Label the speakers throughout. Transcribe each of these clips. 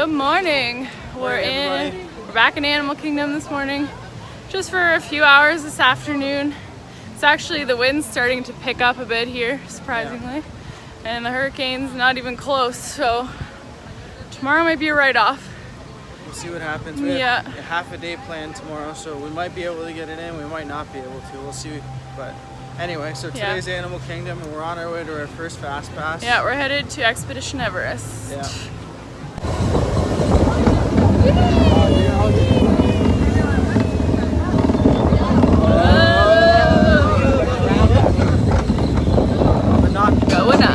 Speaker 1: Good morning. We're back in Animal Kingdom this morning, just for a few hours this afternoon. It's actually, the wind's starting to pick up a bit here, surprisingly, and the hurricane's not even close, so tomorrow might be a write-off.
Speaker 2: We'll see what happens. We have a half a day planned tomorrow, so we might be able to get it in, we might not be able to, we'll see. But anyway, so today's Animal Kingdom, and we're on our way to our first Fast Pass.
Speaker 1: Yeah, we're headed to Expedition Everest.
Speaker 2: Yeah.
Speaker 1: Going up.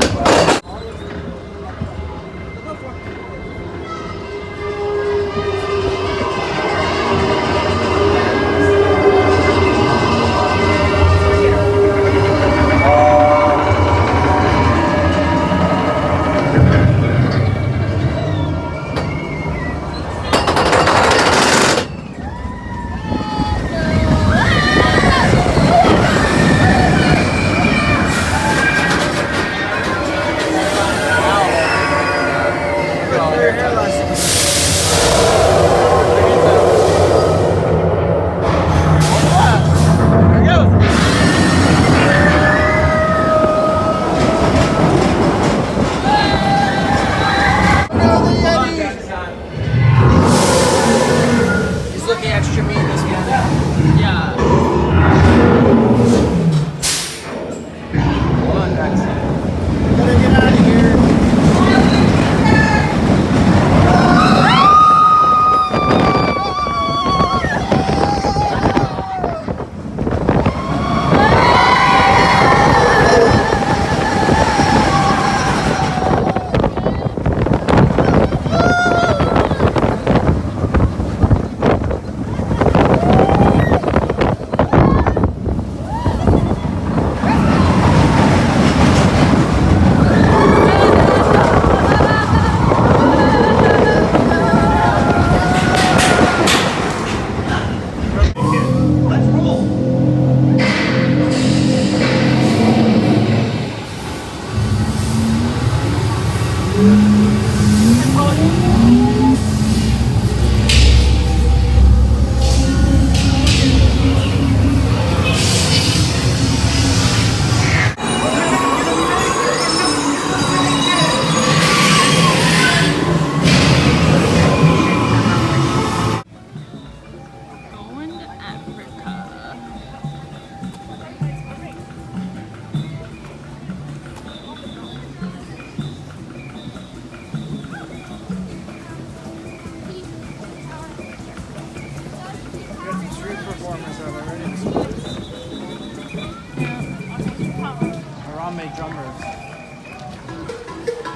Speaker 2: Harambe drummers.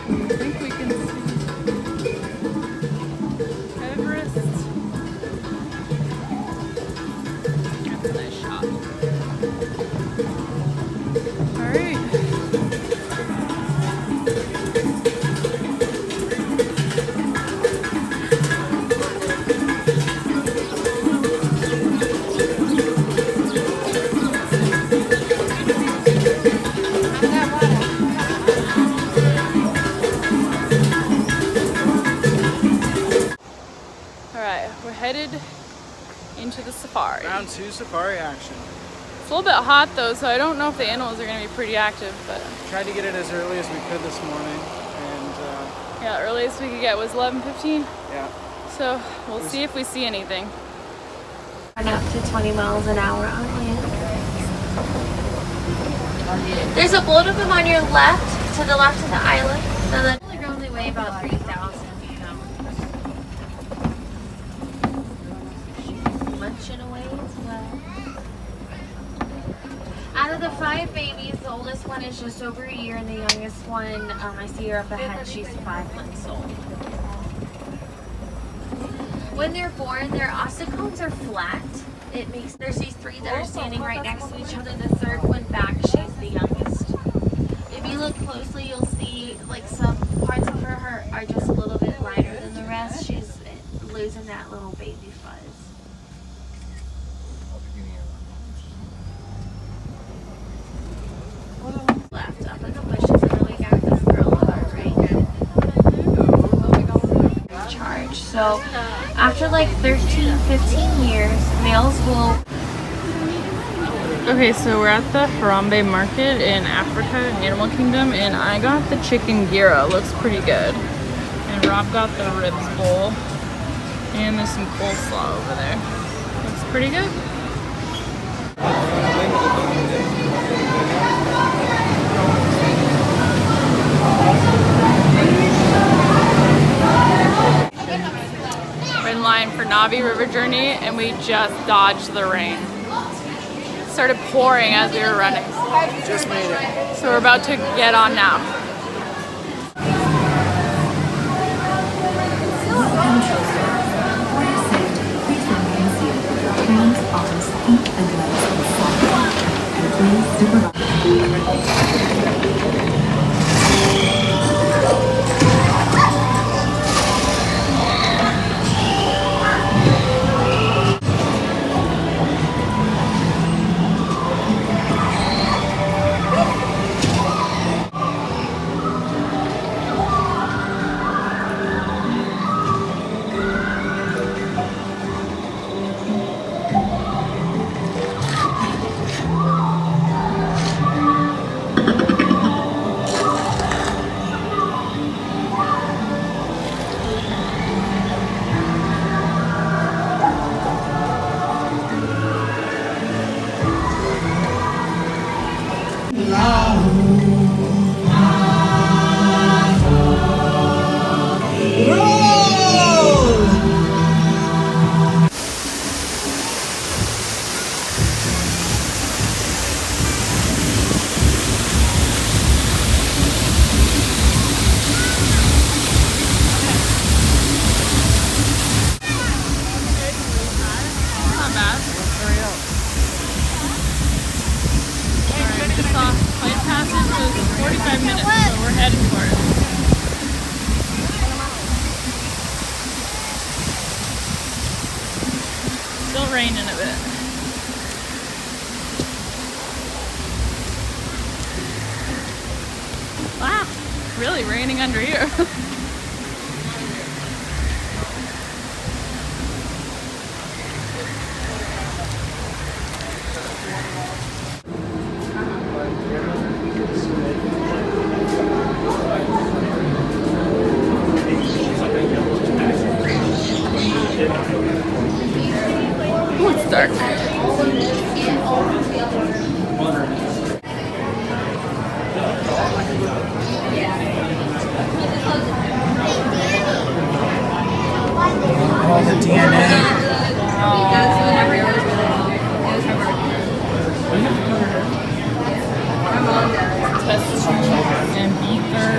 Speaker 1: I think we can see Everest. That's a nice shot. Alright. We're headed into the safari.
Speaker 2: Round 2 safari action.
Speaker 1: It's a little bit hot though, so I don't know if the animals are going to be pretty active, but
Speaker 2: tried to get it as early as we could this morning, and
Speaker 1: yeah, the earliest we could get was 11:15.
Speaker 2: Yeah.
Speaker 1: So we'll see if we see anything.
Speaker 3: Up to 20 miles an hour on land. There's a boat of them on your left, to the left of the island. So they only weigh about 3,000. Munching away as well. Out of the 5 babies, the oldest one is just over a year, and the youngest one, I see her up ahead, she's 5 months old. When they're born, their ossicones are flat. It makes, there's these 3 that are standing right next to each other. The third one back, she's the youngest. If you look closely, you'll see like some parts of her are just a little bit lighter than the rest. She's losing that little baby fuzz. Left up in the bushes, and then we got this girl on our right. Charge. So after like 13, 15 years, males will...
Speaker 1: Okay, so we're at the Harambe market in Africa, Animal Kingdom, and I got the chicken gira. Looks pretty good. And Rob got the ribs bowl. And there's some coleslaw over there. Looks pretty good. We're in line for Navi River Journey, and we just dodged the rain. It started pouring as we were running.
Speaker 2: Just made it.
Speaker 1: So we're about to get on now. Raining a bit. Wow, really raining under here. Oh, it's dark.
Speaker 2: All the DNA.
Speaker 1: Test and ether.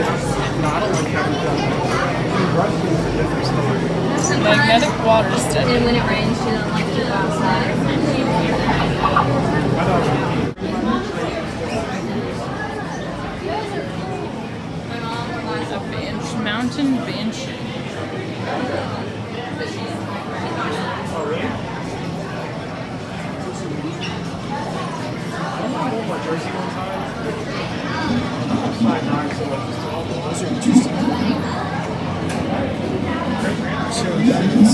Speaker 1: Magnetic water study.
Speaker 3: And when it rains, she doesn't like to go outside.
Speaker 1: A bench, mountain bench.
Speaker 2: Those are interesting. So that is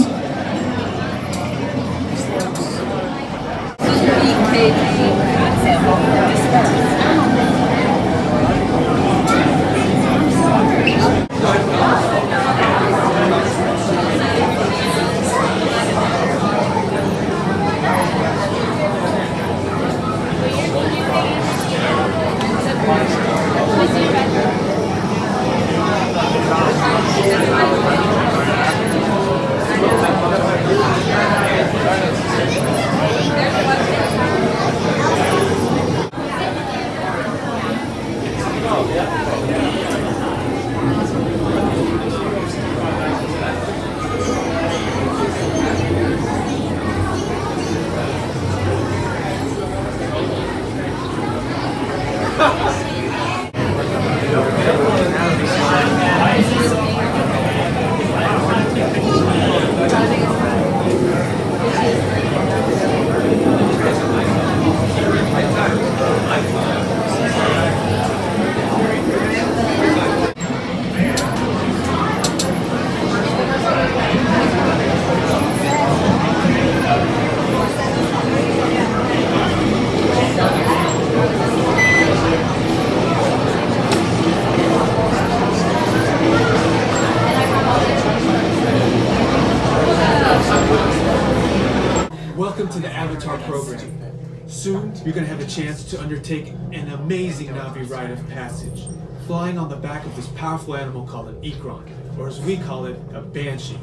Speaker 4: soon, you're going to have a chance to undertake an amazing Na'vi rite of passage, flying on the back of this powerful animal called an Ikran, or as we call it, a Banshee.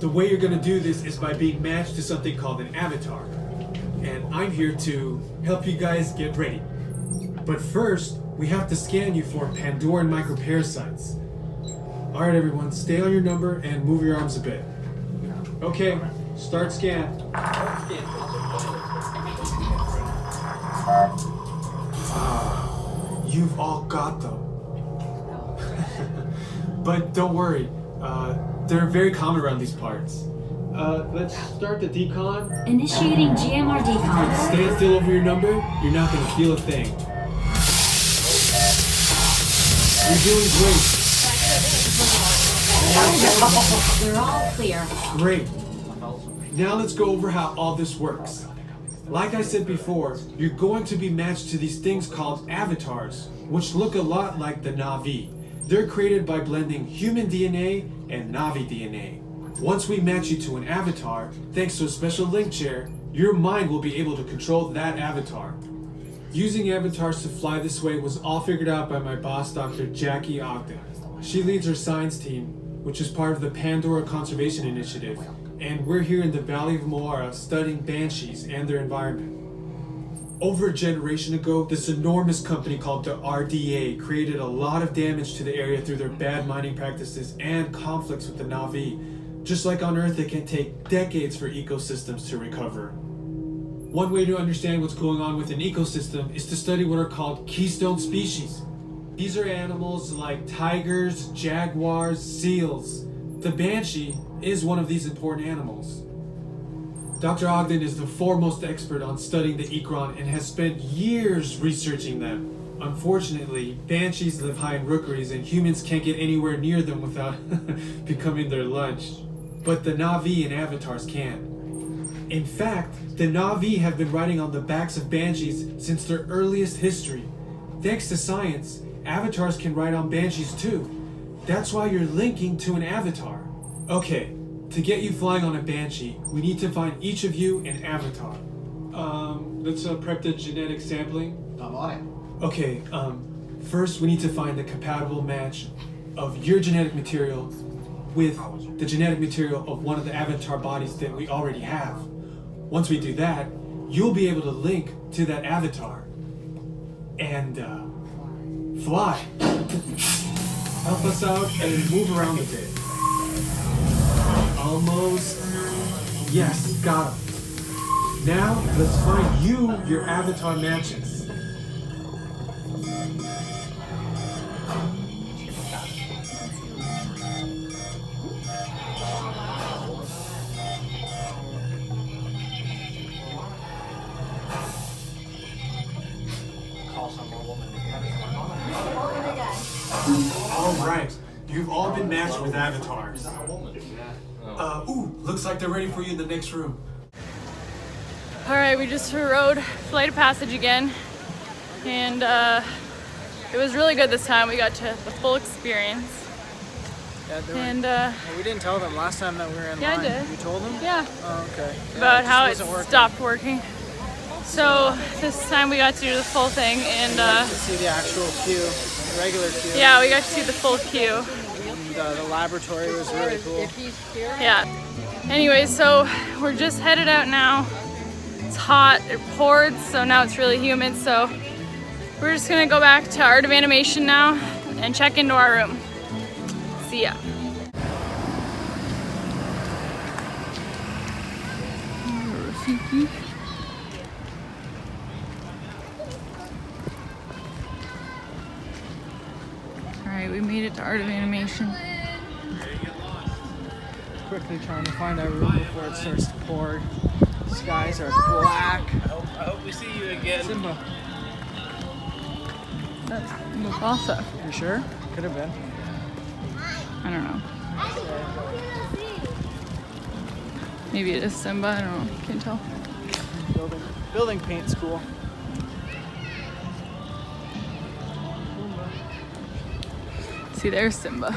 Speaker 4: The way you're going to do this is by being matched to something called an avatar. And I'm here to help you guys get ready. But first, we have to scan you for Pandoran microparasites. Alright everyone, stay on your number and move your arms a bit. Okay, start scan. You've all got them. But don't worry, they're very common around these parts. Let's start the decon.
Speaker 5: Initiating GMR decon.
Speaker 4: Stand still over your number, you're not gonna feel a thing. You're doing great.
Speaker 5: We're all clear.
Speaker 4: Great. Now let's go over how all this works. Like I said before, you're going to be matched to these things called avatars, which look a lot like the Na'vi. They're created by blending human DNA and Na'vi DNA. Once we match you to an avatar, thanks to a special link chair, your mind will be able to control that avatar. Using avatars to fly this way was all figured out by my boss, Dr. Jackie Ogden. She leads our science team, which is part of the Pandora Conservation Initiative, and we're here in the Valley of Moara studying banshees and their environment. Over a generation ago, this enormous company called the RDA created a lot of damage to the area through their bad mining practices and conflicts with the Na'vi. Just like on Earth, it can take decades for ecosystems to recover. One way to understand what's going on with an ecosystem is to study what are called keystone species. These are animals like tigers, jaguars, seals. The banshee is one of these important animals. Dr. Ogden is the foremost expert on studying the Ikran and has spent years researching them. Unfortunately, banshees live high in rookeries and humans can't get anywhere near them without becoming their lunch. But the Na'vi and avatars can. In fact, the Na'vi have been riding on the backs of banshees since their earliest history. Thanks to science, avatars can ride on banshees too. That's why you're linking to an avatar. Okay, to get you flying on a banshee, we need to find each of you an avatar. Let's prep the genetic sampling.
Speaker 6: I'm on it.
Speaker 4: Okay, first we need to find the compatible match of your genetic material with the genetic material of one of the avatar bodies that we already have. Once we do that, you'll be able to link to that avatar and fly. Help us out and move around a bit. Almost. Yes, got him. Now, let's find you your avatar matches. Alright, you've all been matched with avatars. Looks like they're ready for you in the next room.
Speaker 1: Alright, we just rode Flight of Passage again, and it was really good this time. We got to the full experience.
Speaker 2: Yeah, we didn't tell them last time that we were in line.
Speaker 1: Yeah, I did.
Speaker 2: You told them?
Speaker 1: Yeah.
Speaker 2: Oh, okay. Yeah,
Speaker 1: About how it
Speaker 2: working.
Speaker 1: stopped working. So this time we got to do the full thing, and
Speaker 2: to see the actual queue, the regular queue.
Speaker 1: yeah, we got to see the full queue.
Speaker 2: And, the laboratory was really cool.
Speaker 1: Yeah. Anyway, so we're just headed out now. It's hot, it poured, so now it's really humid. So we're just gonna go back to Art of Animation now and check into our room. See ya. Rafiki. Alright, we made it to Art of Animation.
Speaker 2: Quickly trying to find our room before it starts to pour. The skies are black.
Speaker 6: I hope we see you again.
Speaker 2: Simba.
Speaker 1: That's Mufasa.
Speaker 2: You sure? Could have been.
Speaker 1: I don't know. Maybe it is Simba, I don't know, can't tell.
Speaker 2: Building paint school.
Speaker 1: See, there's Simba.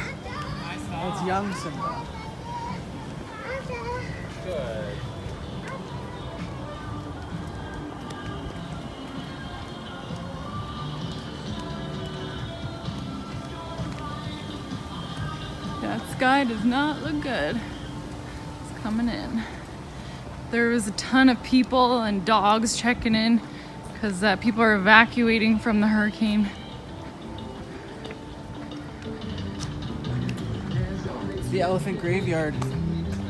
Speaker 2: That's young Simba.
Speaker 6: Good.
Speaker 1: That sky does not look good. It's coming in. There was a ton of people and dogs checking in because people are evacuating from the hurricane.
Speaker 2: It's the elephant graveyard.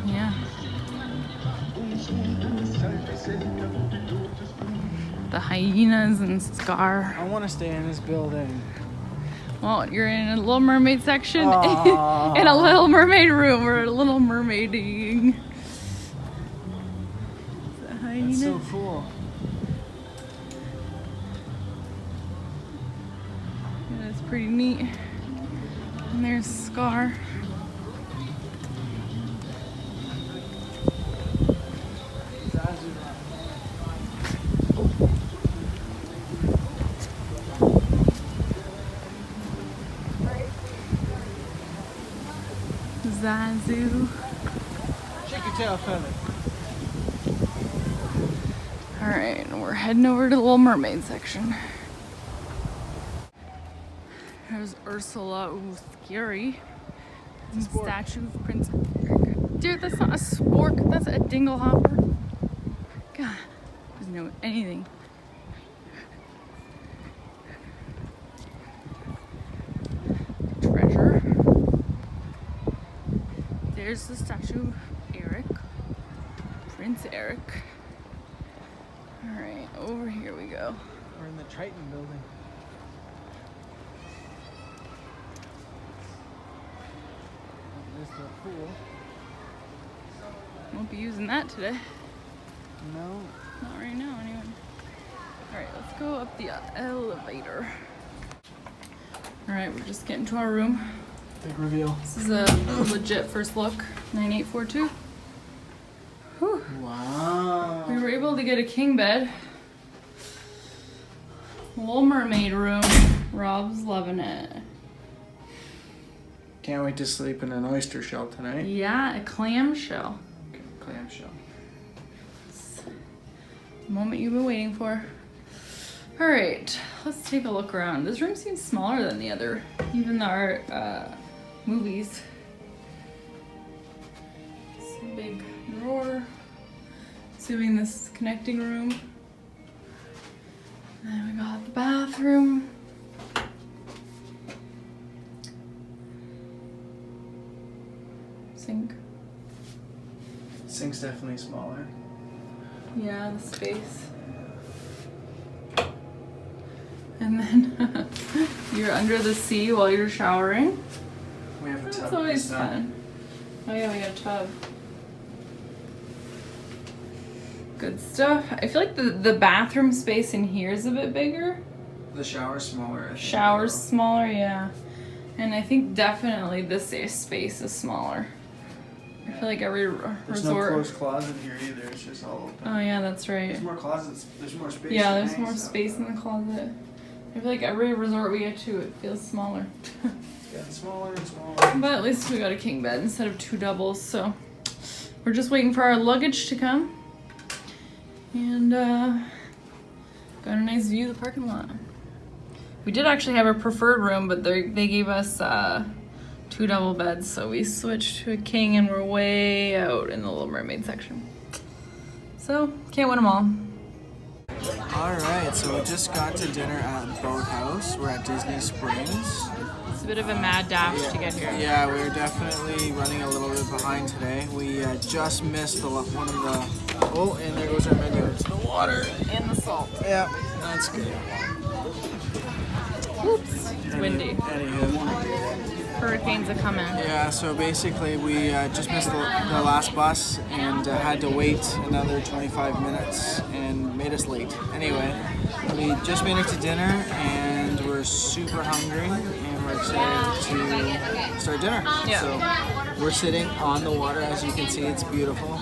Speaker 1: Yeah. The hyenas and Scar.
Speaker 2: I want to stay in this building.
Speaker 1: Well, you're in a Little Mermaid section in a Little Mermaid room. We're a Little Mermaiding.
Speaker 2: It's so cool.
Speaker 1: Yeah, it's pretty neat. And there's Scar. Zazu.
Speaker 2: Shake your tail feather.
Speaker 1: Alright, we're heading over to the Little Mermaid section. There's Ursula. Ooh, scary. Statue of Prince Eric. Dude, that's not a spork, that's a dinglehopper. God, doesn't know anything. Treasure. There's the statue of Eric. Prince Eric. Alright, over here we go.
Speaker 2: We're in the Triton building. There's the pool.
Speaker 1: Won't be using that today.
Speaker 2: No.
Speaker 1: Not right now, anyway. Alright, let's go up the elevator. Alright, we're just getting to our room.
Speaker 2: Big reveal.
Speaker 1: This is a legit first look. 9842. Whew.
Speaker 2: Wow.
Speaker 1: We were able to get a king bed. Little Mermaid room. Rob's loving it.
Speaker 2: Can't wait to sleep in an oyster shell tonight.
Speaker 1: Yeah, a clam shell.
Speaker 2: Okay, clam shell.
Speaker 1: The moment you've been waiting for. All right, let's take a look around. This room seems smaller than the other, even our movies. It's a big drawer. Assuming this is the connecting room. And then we got the bathroom. Sink.
Speaker 2: Sink's definitely smaller.
Speaker 1: Yeah, the space. And then you're under the sea while you're showering.
Speaker 2: We have a tub.
Speaker 1: That's always fun. Oh yeah, we got a tub. Good stuff. I feel like the bathroom space in here is a bit bigger.
Speaker 2: The shower's smaller. I think.
Speaker 1: Shower's smaller, yeah. And I think definitely this space is smaller. I feel like every
Speaker 2: There's
Speaker 1: resort.
Speaker 2: no closed closet here either. It's just all open.
Speaker 1: Oh yeah, that's right.
Speaker 2: There's more closets. There's more space.
Speaker 1: Yeah,
Speaker 2: to
Speaker 1: there's
Speaker 2: hang
Speaker 1: more
Speaker 2: stuff.
Speaker 1: space in the closet. I feel like every resort we get to, it feels smaller.
Speaker 2: It's getting smaller and smaller.
Speaker 1: But at least we got a king bed instead of 2 doubles, so we're just waiting for our luggage to come. And got a nice view of the parking lot. We did actually have a preferred room, but they gave us 2 double beds, so we switched to a king and we're way out in the Little Mermaid section. So, can't win them all.
Speaker 2: Alright, so we just got to dinner at Boathouse. We're at Disney Springs.
Speaker 1: It's a bit of a mad dash to get here.
Speaker 2: Yeah, we're definitely running a little bit behind today. We just missed one of the... Oh, and there goes our menu. It's the water.
Speaker 1: And the salt.
Speaker 2: Yeah, that's good.
Speaker 1: Oops. It's windy.
Speaker 2: Anywho.
Speaker 1: Hurricanes are coming.
Speaker 2: Yeah, so basically we just missed the last bus and had to wait another 25 minutes and made us late. Anyway, we just made it to dinner and we're super hungry and we're excited to start dinner.
Speaker 1: Yeah.
Speaker 2: So we're sitting on the water, as you can see, it's beautiful.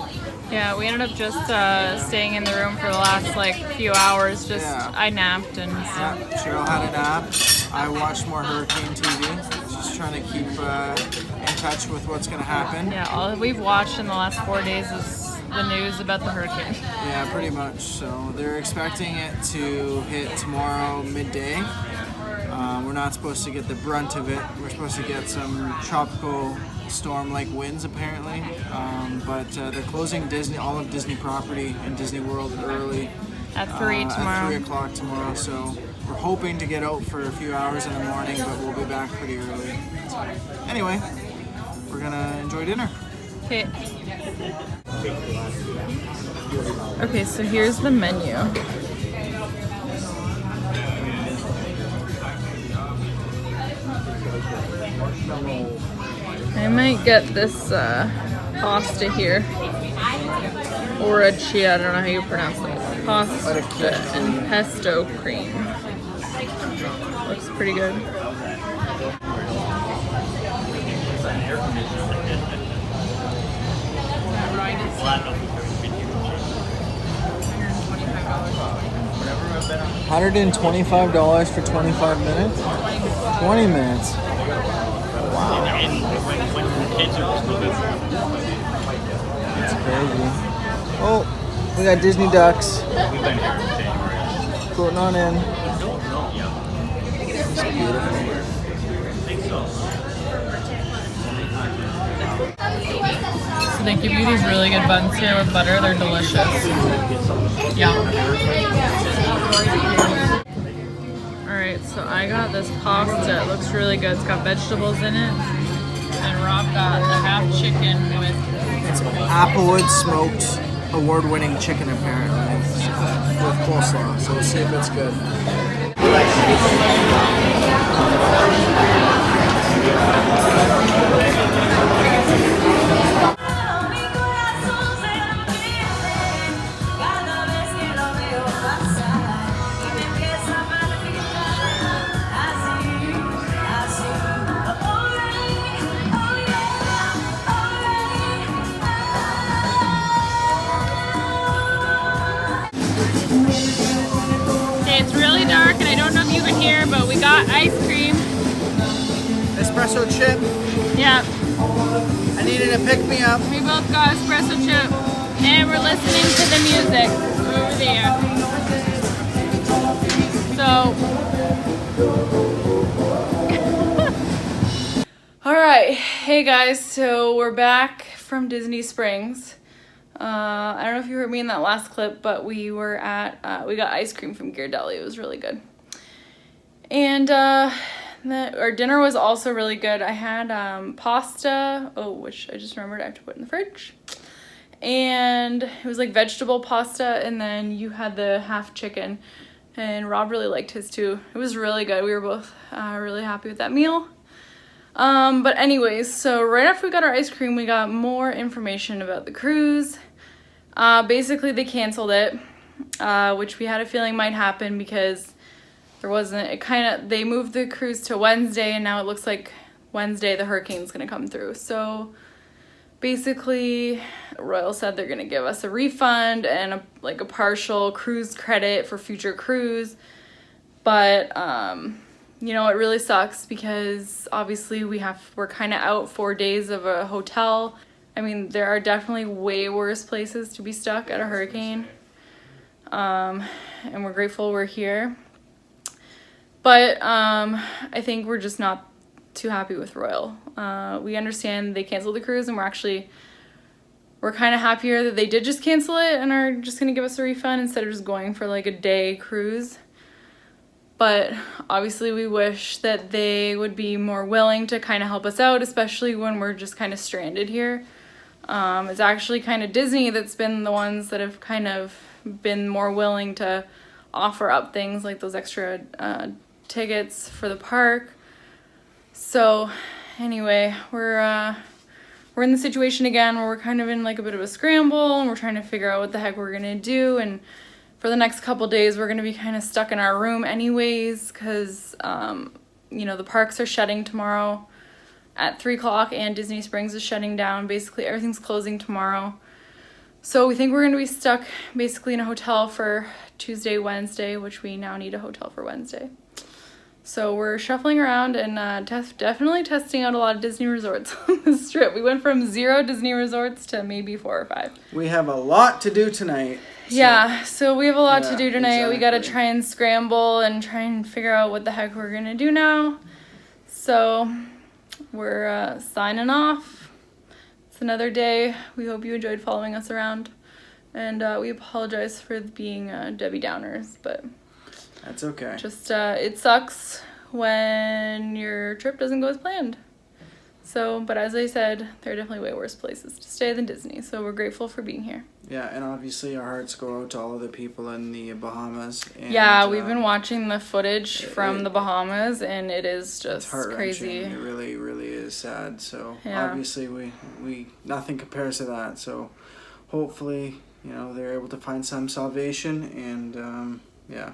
Speaker 1: Yeah, we ended up just staying in the room for the last few hours. I napped and
Speaker 2: Yeah, Cheryl had a nap. I watched more hurricane TV. Just trying to keep in touch with what's going to happen.
Speaker 1: yeah, all we've watched in the last 4 days is the news about the hurricane.
Speaker 2: Yeah, pretty much. So they're expecting it to hit tomorrow midday. We're not supposed to get the brunt of it. We're supposed to get some tropical storm-like winds apparently, but they're closing all of Disney property in Disney World early.
Speaker 1: At 3 tomorrow.
Speaker 2: At 3 o'clock tomorrow, so we're hoping to get out for a few hours in the morning, but we'll be back pretty early. So, anyway, we're gonna enjoy dinner.
Speaker 1: Okay. Okay, so here's the menu. I might get this pasta here. Orecchie, I don't know how you pronounce it. Pasta and pesto cream. Looks pretty good.
Speaker 2: $125 for 25 minutes? 20 minutes.
Speaker 6: And when the kids are still good.
Speaker 2: That's crazy. Oh, we got Disney ducks.
Speaker 6: We've been here in January.
Speaker 2: Floating on in.
Speaker 6: Yeah.
Speaker 2: It's beautiful.
Speaker 6: I think so.
Speaker 1: So they give you these really good buns here with butter. They're delicious. Yeah. Alright, so I got this pasta. It looks really good. It's got vegetables in it. And Rob got the half chicken with
Speaker 2: Applewood smoked award-winning chicken apparently with coleslaw. So we'll see if it's good.
Speaker 1: It's really dark and I don't know if you can hear, but we got ice cream.
Speaker 2: Espresso chip.
Speaker 1: Yeah,
Speaker 2: I needed a pick-me-up.
Speaker 1: we both got espresso chip and we're listening to the music over there. So, all right, hey guys, so we're back from Disney Springs. I don't know if you heard me in that last clip, but we were at, we got ice cream from Ghirardelli. It was really good. And our dinner was also really good. I had pasta, which I just remembered I have to put in the fridge. And it was like vegetable pasta, and then you had the half chicken. And Rob really liked his too. It was really good. We were both really happy with that meal. But anyways, so right after we got our ice cream, we got more information about the cruise. Basically they canceled it, which we had a feeling might happen because there wasn't, they moved the cruise to Wednesday, and now it looks like Wednesday the hurricane's gonna come through. So basically Royal said they're gonna give us a refund and a partial cruise credit for future cruise. But you know, it really sucks because obviously we're kind of out 4 days of a hotel. I mean, there are definitely way worse places to be stuck at a hurricane. And we're grateful we're here. But I think we're just not too happy with Royal. We understand they canceled the cruise, and we're kind of happier that they did just cancel it and are just gonna give us a refund instead of just going for like a day cruise. But obviously we wish that they would be more willing to kind of help us out, especially when we're just kind of stranded here. It's actually kind of Disney that's been the ones that have kind of been more willing to offer up things like those extra tickets for the park. So anyway, we're in the situation again where we're kind of in like a bit of a scramble, and we're trying to figure out what the heck we're gonna do. And for the next couple days, we're gonna be kind of stuck in our room anyways, because you know, the parks are shutting tomorrow at 3 o'clock, and Disney Springs is shutting down. Basically everything's closing tomorrow. So we think we're gonna be stuck basically in a hotel for Tuesday, Wednesday, which we now need a hotel for Wednesday. So we're shuffling around and definitely testing out a lot of Disney resorts on this trip. We went from 0 Disney resorts to maybe 4 or 5.
Speaker 2: We have a lot to do tonight.
Speaker 1: Yeah, so we have a lot to
Speaker 2: Yeah,
Speaker 1: do tonight. We gotta
Speaker 2: exactly.
Speaker 1: try and scramble and try and figure out what the heck we're gonna do now. So we're signing off. It's another day. We hope you enjoyed following us around. And we apologize for being Debbie Downers, but
Speaker 2: That's okay.
Speaker 1: just it sucks when your trip doesn't go as planned. So, but as I said, there are definitely way worse places to stay than Disney. So we're grateful for being here.
Speaker 2: Yeah, and obviously our hearts go out to all of the people in the Bahamas. And,
Speaker 1: Yeah, we've been watching the footage from the Bahamas, and it is
Speaker 2: It's
Speaker 1: just
Speaker 2: heart-wrenching.
Speaker 1: crazy.
Speaker 2: It really, really is sad. So
Speaker 1: Yeah.
Speaker 2: obviously we nothing compares to that. So hopefully, you know, they're able to find some salvation, and yeah.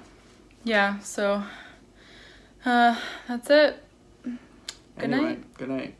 Speaker 1: Yeah, so that's it. Good
Speaker 2: Anyway,
Speaker 1: night.
Speaker 2: Good night.